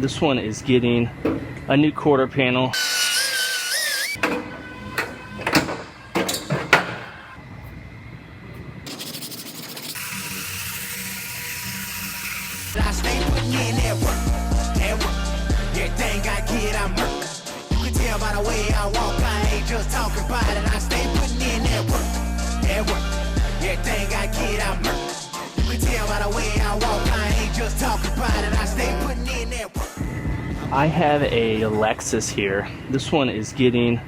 This one is getting a new quarter panel. I stay putting in that work. Everything I get, I'm work. You can tell by the way I walk, I ain't just talking about it. I stay putting in that work. Everything I get, I'm work. You can tell by the way I walk, I ain't just talking about it. I stay putting in that work. I have a Lexus here. This one is getting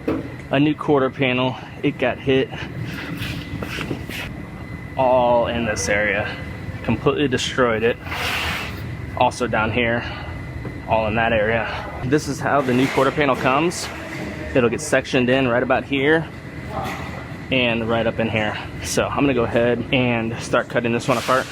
a new quarter panel. It got hit all in this area. Completely destroyed it. Also down here, all in that area. This is how the new quarter panel comes. It'll get sectioned in right about here and right up in here. So I'm gonna go ahead and start cutting this one apart.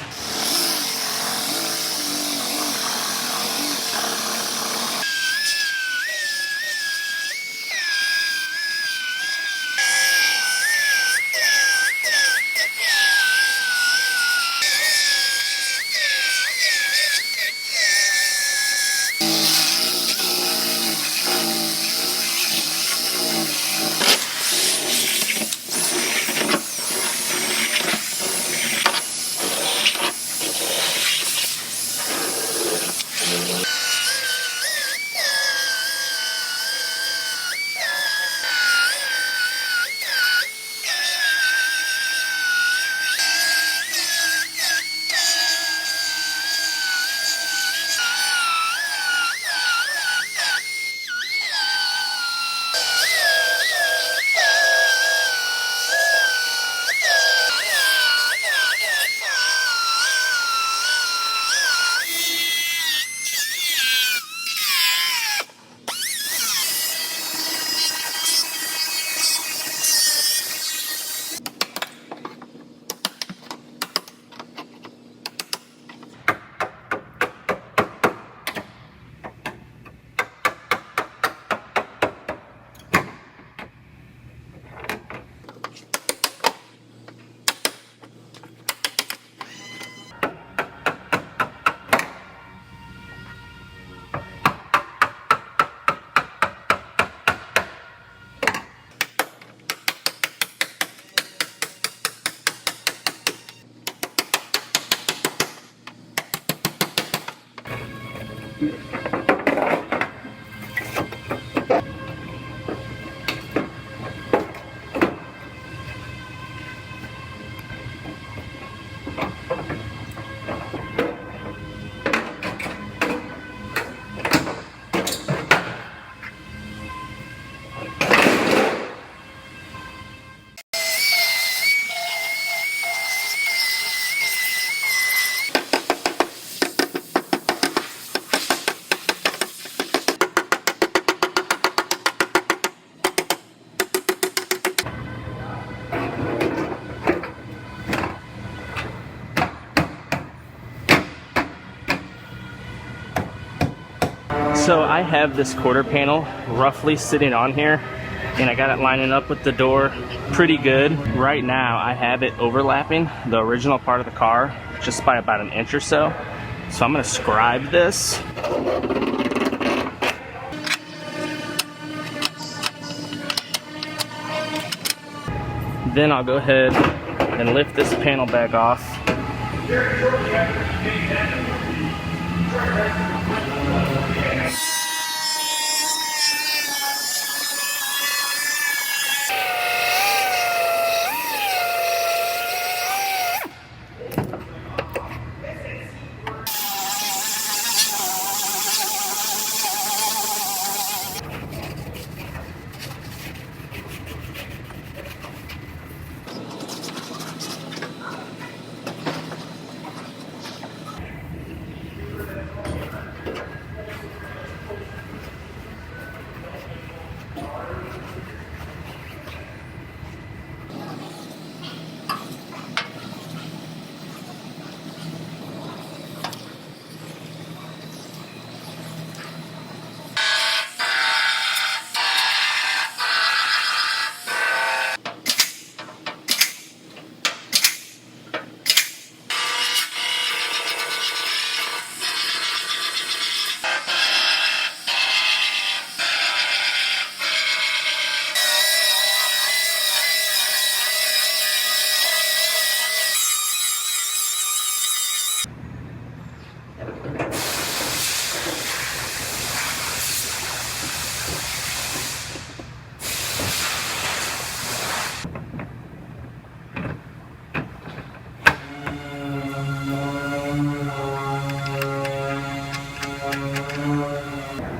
So I have this quarter panel roughly sitting on here, and I got it lining up with the door pretty good. Right now I have it overlapping the original part of the car just by about an inch or so. So I'm gonna scribe this. Then I'll go ahead and lift this panel back off.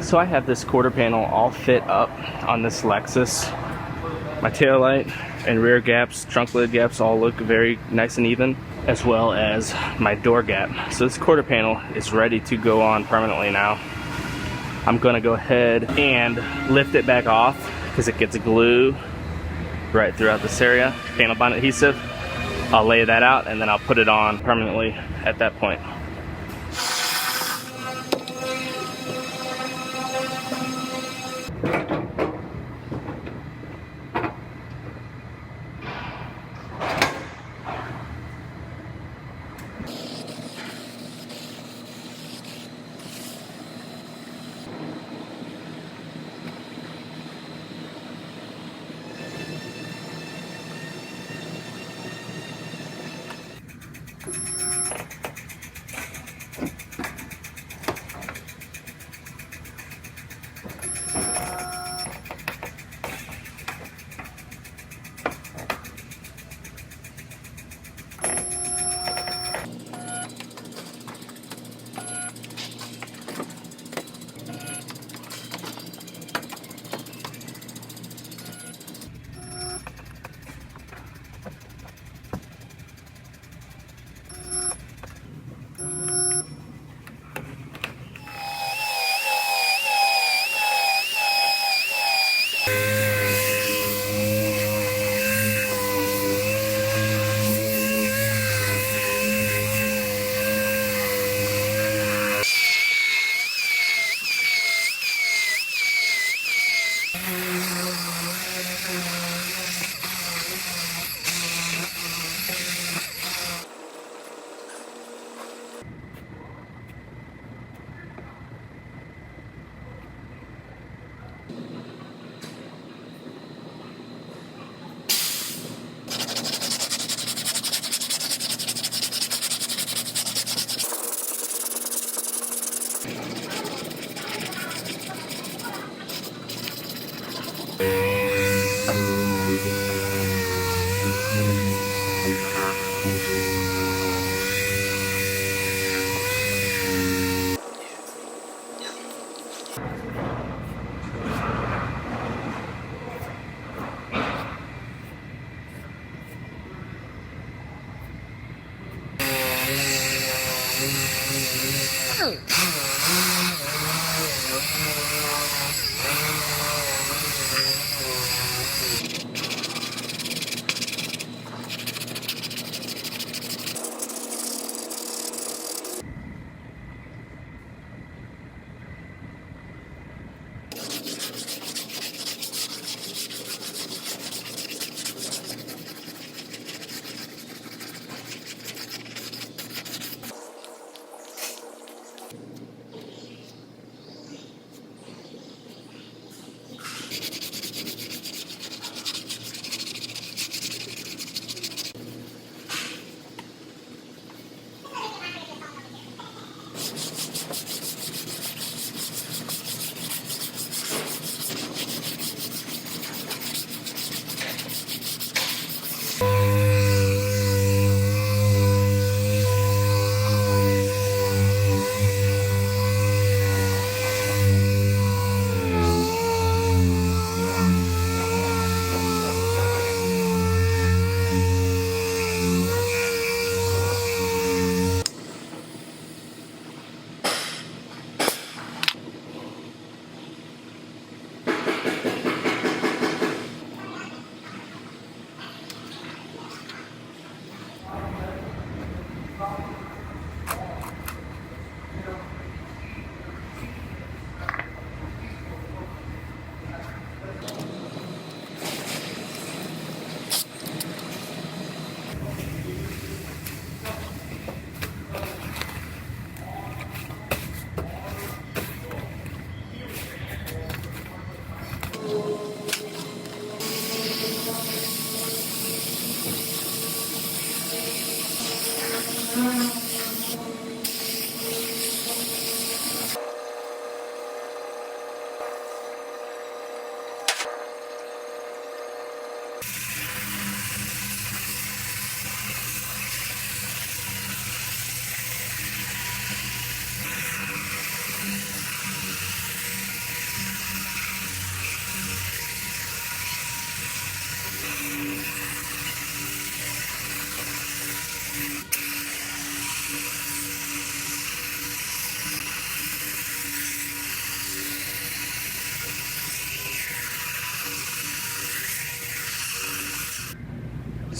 So I have this quarter panel all fit up on this Lexus. My taillight and rear gaps, trunk lid gaps all look very nice and even, as well as my door gap. So this quarter panel is ready to go on permanently now. I'm gonna go ahead and lift it back off because it gets glue right throughout this area, panel bond adhesive. I'll lay that out and then I'll put it on permanently at that point.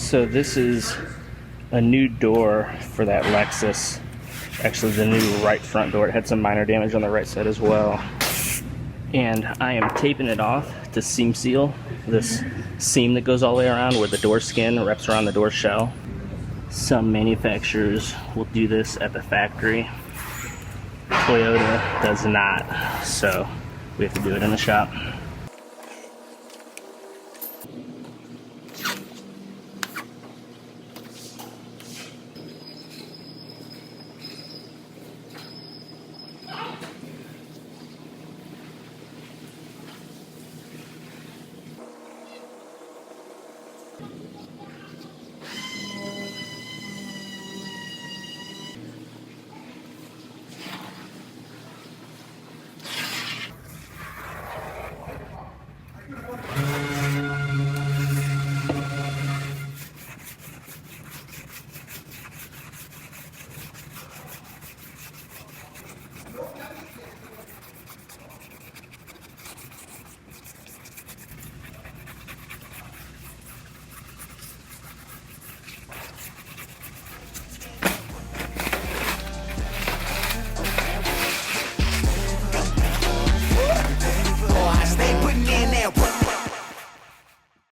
So this is a new door for that Lexus. Actually, the new right front door. It had some minor damage on the right side as well. And I am taping it off to seam seal this seam that goes all the way around where the door skin wraps around the door shell. Some manufacturers will do this at the factory. Toyota does not, so we have to do it in the shop.